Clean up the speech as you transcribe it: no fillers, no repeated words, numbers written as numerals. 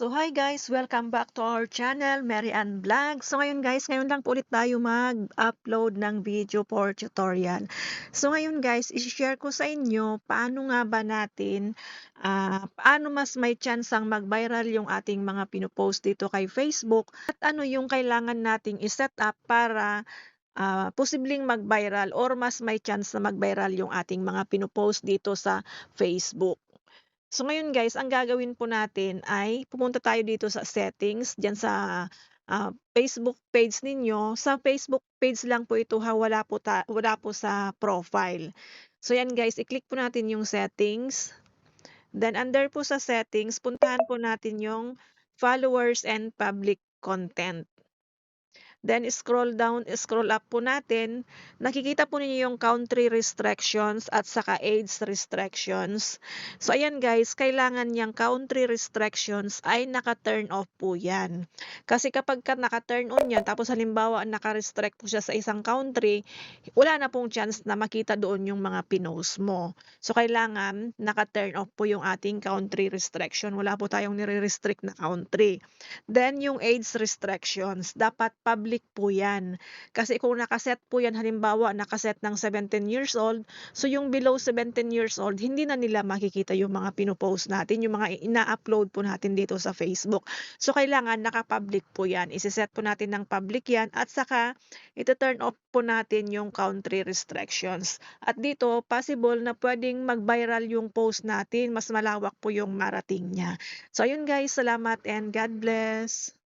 So hi guys, welcome back to our channel, Mary Ann Vlog. So ngayon guys, ngayon lang po ulit tayo mag-upload ng video for tutorial. So ngayon guys, i-share ko sa inyo paano nga ba natin, paano mas may chance ang mag-viral yung ating mga pinopost dito kay Facebook at ano yung kailangan nating i-set up para posibleng mag-viral or mas may chance na mag-viral yung ating mga pinopost dito sa Facebook. So ngayon guys, ang gagawin po natin ay pupunta tayo dito sa settings, diyan sa Facebook page ninyo. Sa Facebook page lang po ito ha, wala po sa profile. So yan guys, i-click po natin yung settings. Then under po sa settings, puntahan po natin yung followers and public content. Then scroll up po natin. Nakikita po ninyo yung country restrictions at saka age restrictions. So ayan guys, kailangan yung country restrictions ay naka-turn off po yan. Kasi kapag naka-turn on yan, tapos halimbawa naka-restrict po siya sa isang country, wala na pong chance na makita doon yung mga pinost mo. So kailangan naka-turn off po yung ating country restriction. Wala po tayong nire-restrict na country. Then yung age restrictions, dapat public po yan. Kasi kung nakaset po yan, halimbawa nakaset ng 17 years old, so yung below 17 years old, hindi na nila makikita yung mga pinopost natin, yung mga ina-upload po natin dito sa Facebook. So kailangan naka-public po yan. Isiset po natin ng public yan at saka ito-turn off po natin yung country restrictions. At dito, possible na pwedeng mag-viral yung post natin, mas malawak po yung marating niya. So ayun guys, salamat and God bless.